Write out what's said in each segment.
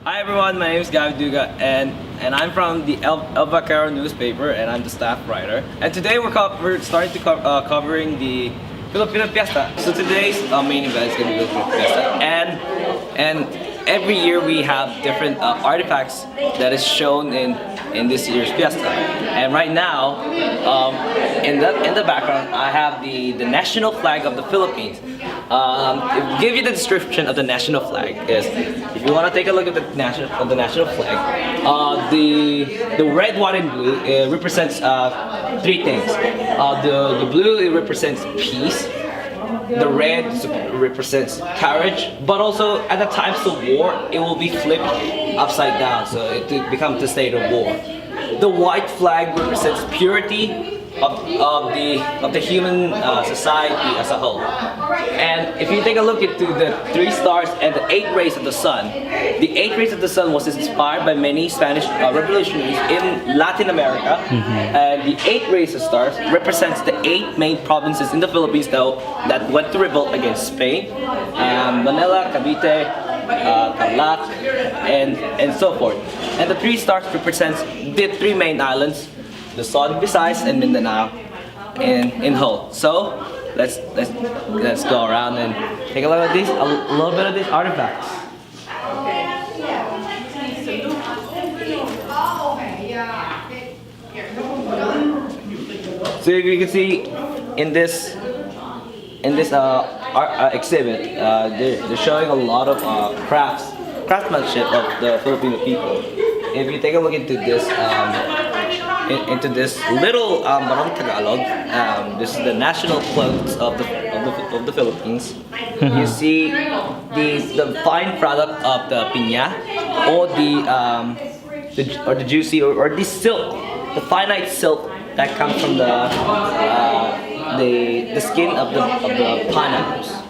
Hi everyone, my name is Gabby Duga and I'm from the Vaquero newspaper and I'm the staff writer. And today we're starting to covering the Filipino Fiesta. So today's main event is going to be Filipino Fiesta, and every year we have different artifacts that is shown in this year's Fiesta. And right now, in the background, I have the national flag of the Philippines. To give you the description of the national flag is, if you want to take a look at the national flag, the red, white, and blue represents three things. The blue, it represents peace. The red represents courage, but also at the times of war, it will be flipped upside down, so it becomes the state of war. The white flag represents purity of the human society as a whole. And if you take a look into the 3 stars and the 8 rays of the sun, the 8 rays of the sun was inspired by many Spanish revolutionaries in Latin America, and the 8 rays of stars represents the 8 main provinces in the Philippines that went to revolt against Spain, Manila, Cavite, Tarlac, and so forth. And the 3 stars represents the 3 main islands, Luzon, Visayas, and Mindanao in whole. So let's go around and take a look at these, a little bit of these artifacts. So if you can see in this exhibit, they're showing a lot of craftsmanship of the Filipino people. If you take a look into this little Barong Tagalog, this is the national clothes of the Philippines. You see the fine product of the piña, or the juicy or the silk, the finite silk that comes from the skin of the pineapples.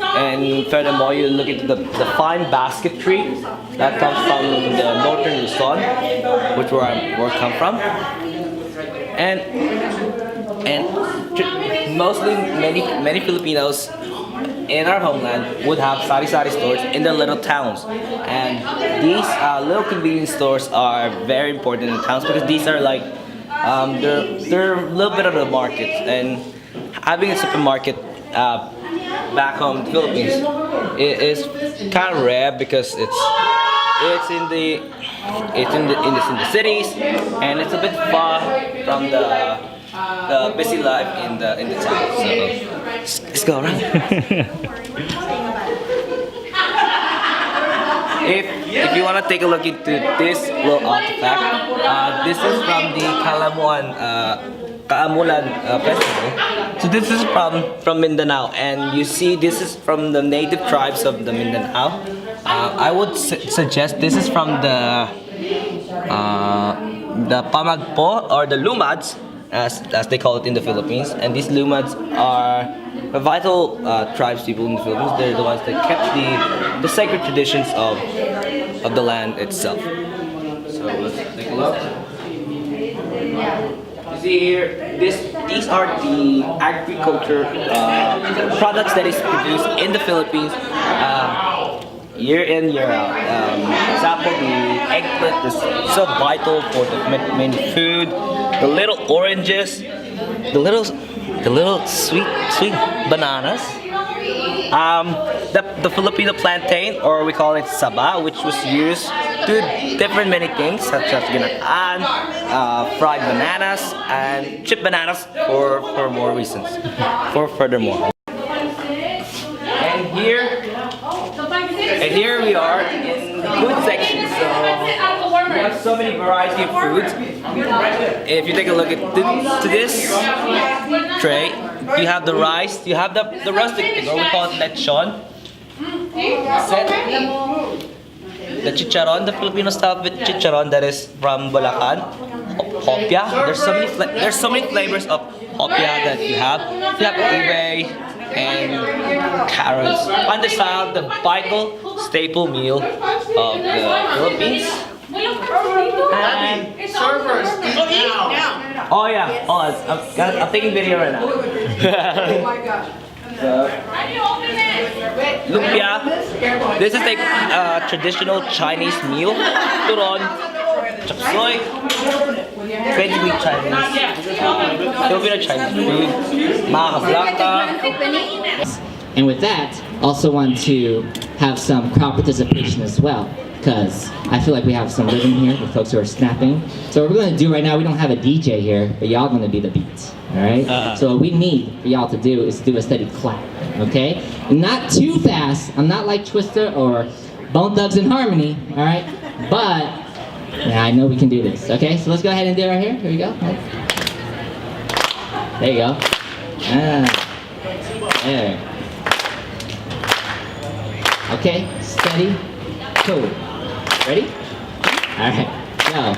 And furthermore, you look into the fine basketry that comes from the northern Luzon, which where I come from, and mostly many Filipinos in our homeland would have sari-sari stores in their little towns, and these little convenience stores are very important in towns because these are like they're a little bit of the market, and having a supermarket back home in the Philippines, it is kind of rare because it's in the cities, and it's a bit far from the busy life in the town. So let's go around. If you want to take a look into this little artifact, this is from the Kaamulan Festival. So this is from Mindanao, and you see this is from the native tribes of the Mindanao. I would suggest this is from the Pamagpo, or the Lumads, as they call it in the Philippines. And these Lumads are vital tribes people in the Philippines. They're the ones that kept the sacred traditions of the land itself. So let's take a look. You see here, these are the agriculture products that is produced in the Philippines year in, year out. For example, the eggplant is so vital for the many food. The little oranges, the little sweet bananas. The Filipino plantain, or we call it saba, which was used to different many things such as ginaan, fried bananas, and chipped bananas for more reasons, for furthermore. And here we are in the food section. So we have so many variety of foods. If you take a look at this tray, you have the rice, you have the rustic thing, or we call it lechon. The chicharon, the Filipino style with chicharon that is from Bulacan. Hopia. There's so many flavors of hopia that you have. You have ube and carrots. On the side, the vital staple meal of the Philippines. And servers, now. Oh yeah. Oh, I'm taking video right now. Oh my gosh. Lumpia. This is a traditional Chinese meal. Turon, chop suey, basically Chinese, Filipino Chinese food, mga blanca. And with that, also want to have some crowd participation as well, because I feel like we have some rhythm here with folks who are snapping. So what we're going to do right now, we don't have a DJ here, but y'all going to be the beats, all right? So what we need for y'all to do is do a steady clap, okay? Not too fast. I'm not like Twister or Bone Thugs and Harmony, all right? But yeah, I know we can do this, okay? So let's go ahead and do it right here. Here we go. There you go. There. Okay, steady, cool. Ready? Alright, yo.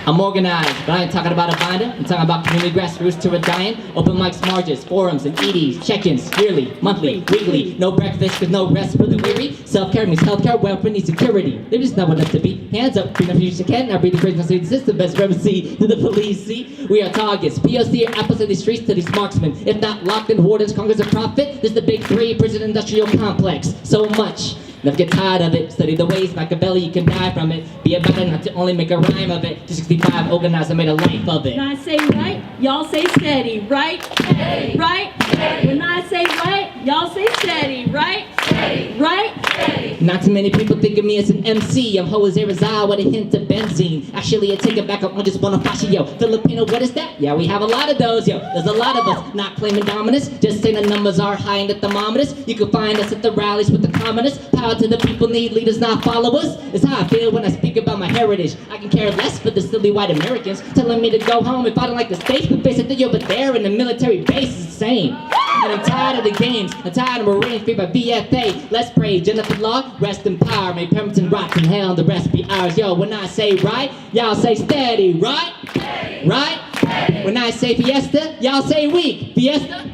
I'm organized, but I ain't talking about a binder. I'm talking about community grassroots to a dying. Open mics, marches, forums, and EDs, check-ins, yearly, monthly, weekly. No breakfast with no rest for the weary. Self-care means healthcare, welfare needs security. There is no one left to be. Hands up, freedom you can. Now breathe the praise, the system, best remedy to the police. See, we are targets. POC are apples in the streets to these marksmen. If not locked in wardens, Congress of profit. This is the big three, prison industrial complex. So much. Never get tired of it. Study the ways, Machiavelli, you can die from it. Be about it, not to only make a rhyme of it. 265 organized, I made a life of it. When I say right, y'all say steady, right? Steady. Right? Steady. When I say right, y'all say steady, right? Steady. Right? Steady. Not too many people think of me as an MC. I'm Jose Rizal with a hint of benzene. Actually, I take it back up on just one fashion, yo. Filipino, what is that? Yeah, we have a lot of those, yo. There's a lot of us not claiming dominance. Just saying the numbers are high in the thermometers. You can find us at the rallies with the communists. Power to the people, need leaders, not followers. It's how I feel when I speak about my heritage. I can care less for the silly white Americans telling me to go home if I don't like the states. But basically, over there in the military base is the same. And I'm tired of the games. I'm tired of Marines free by VFA. Let's pray, Jennifer Law, rest in power. May Pemberton rot in hell and the rest be ours. Yo, when I say right, y'all say steady, right? Steady. Right? Steady. When I say fiesta, y'all say weak. Fiesta?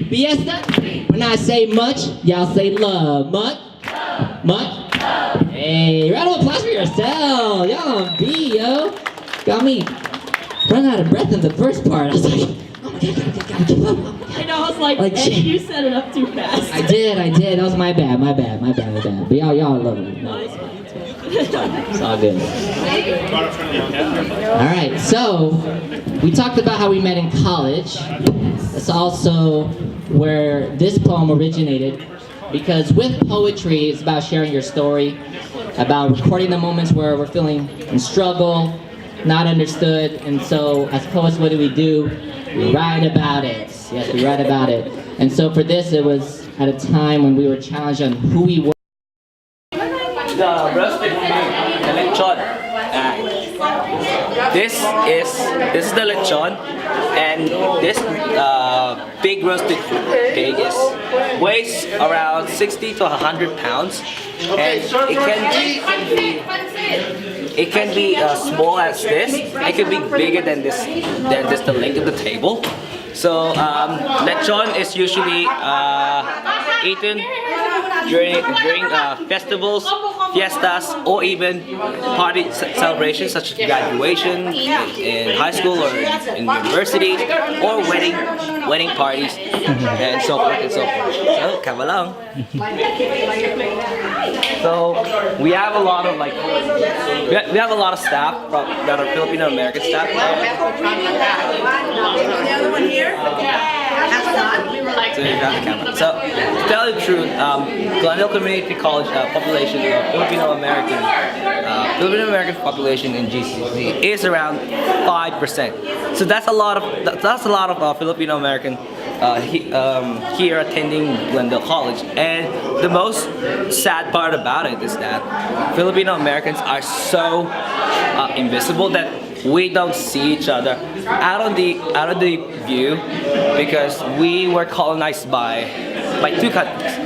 Fiesta? When I say much, y'all say love. Much? Much? Hey, round of applause for yourself. Y'all on beat, yo. Got me running out of breath in the first part. I was like, oh my god, gotta keep up. I know, I was like, Eddie, you set it up too fast. I did. That was my bad. But y'all love it. No, it's fine. It's all good. Alright, so we talked about how we met in college. That's also where this poem originated. Because with poetry, it's about sharing your story, about recording the moments where we're feeling in struggle, not understood, and so as poets, what do? We write about it. Yes, we write about it. And so for this, it was at a time when we were challenged on who we were. The roasted the lechon. This is the lechon, and this big roasted pig weighs around 60 to 100 pounds, and it can be small as this. It can be bigger than this the length of the table. So lechon is usually eaten during festivals, fiestas, or even party celebrations such as graduation in high school or in university, or wedding parties, and so forth and so forth. So come along. So we have a lot of we have a lot of staff that are Filipino American staff. The other one here? So you got the camera. So to tell you the truth, Glendale Community College population of Filipino American population in GCC is around 5%. So that's a lot of Filipino American here attending Glendale College. And the most sad part about it is that Filipino Americans are so invisible that we don't see each other out of the view, because we were colonized by two countries,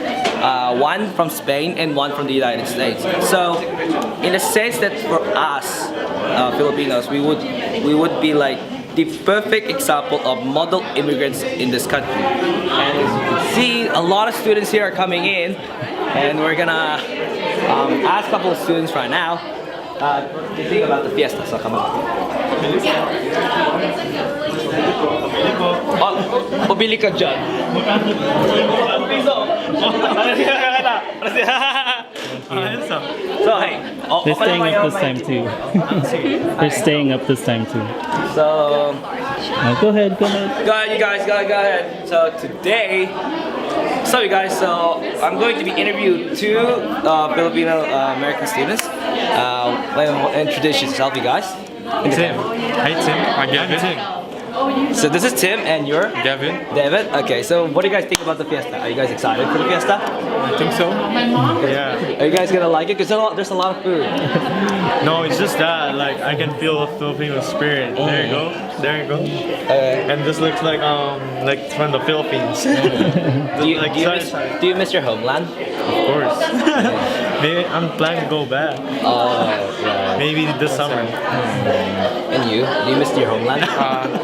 one from Spain and one from the United States. So in a sense that for us Filipinos, we would be like the perfect example of model immigrants in this country. And as you can see, a lot of students here are coming in, and we're gonna ask a couple of students right now what do you think about the fiesta sa Kamal? Pabili ka dyan. So, hey. They're staying up this time too. They're staying up this time too. So, Go ahead, go ahead. go ahead, you guys, go ahead. So today, so you guys, so I'm going to be interviewing two Filipino American students. Introduce yourself, you guys. Tim. Hi Tim. I'm Gavin. So this is Tim, and you're Gavin. David. Okay, so what do you guys think about the fiesta? Are you guys excited for the fiesta? I think so. Yeah. Are you guys gonna like it? Because there's a lot of food. No, it's just that like I can feel a Filipino spirit. There you go. There you go. And this looks like from the Philippines. Do you miss your homeland? Of course. Maybe I'm planning to go back. Oh, right. Maybe this summer. And you? Do you miss your homeland?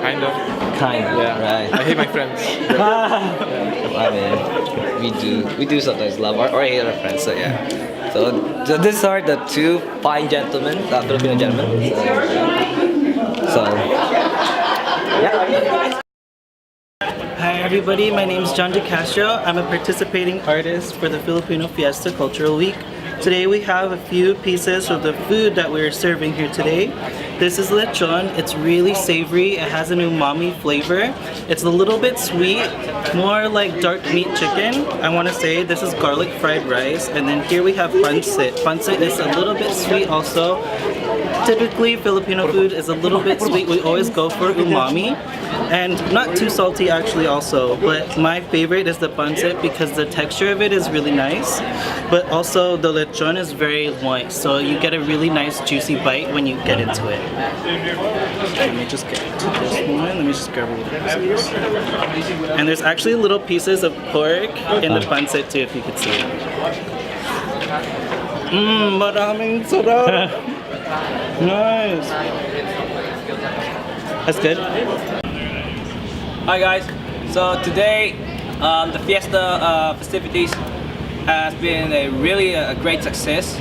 Kind of. Kind of. Yeah. Right. I hate my friends. I mean, we do sometimes love or hate our friends. So yeah. So these are the two fine gentlemen, Filipino gentlemen. So yeah. Hi everybody, my name is John DeCastro. I'm a participating artist for the Filipino Fiesta Cultural Week. Today we have a few pieces of the food that we're serving here today. This is lechon. It's really savory. It has an umami flavor. It's a little bit sweet, more like dark meat chicken. I want to say this is garlic fried rice. And then here we have pancit. Pancit is a little bit sweet also. Typically Filipino food is a little bit sweet. We always go for umami. And not too salty actually also, but my favorite is the pancit because the texture of it is really nice, but also the lechon is very moist, so you get a really nice juicy bite when you get into it. Let me just get to this one, let me just grab a little piece. And there's actually little pieces of pork in the pancit too, if you could see it. Maraming sarap! Nice! That's good. Hi guys, so today the fiesta festivities has been a really great success.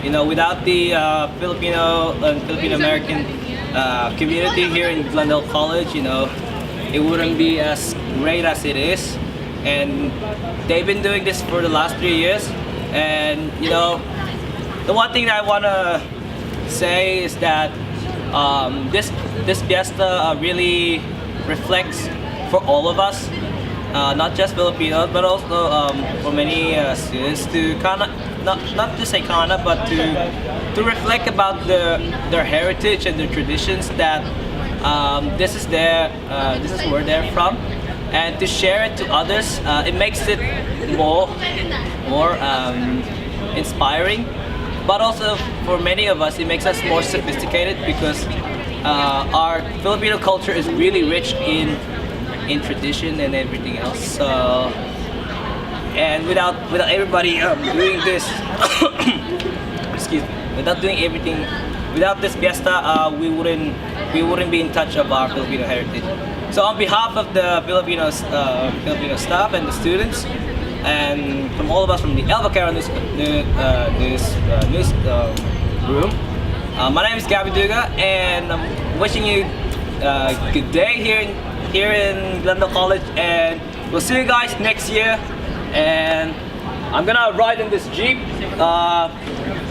You know, without the Filipino American community here in Glendale College, you know, it wouldn't be as great as it is. And they've been doing this for the last 3 years. And you know, the one thing that I wanna say is that this fiesta really reflects for all of us, not just Filipinos, but also for many students to not to say but to reflect about their heritage and their traditions. That this is where they're from, and to share it to others, it makes it more inspiring. But also for many of us, it makes us more sophisticated because our Filipino culture is really rich in tradition and everything else. So, and without everybody doing this, excuse me, without this fiesta, we wouldn't be in touch of our Filipino heritage. So on behalf of the Filipino staff and the students, and from all of us from the Vaquero news room. My name is Gabby Duga, and I'm wishing you a good day here in Glendale College, and we'll see you guys next year. And I'm gonna ride in this Jeep.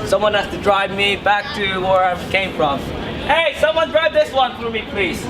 Someone has to drive me back to where I came from. Hey, someone drive this one for me, please.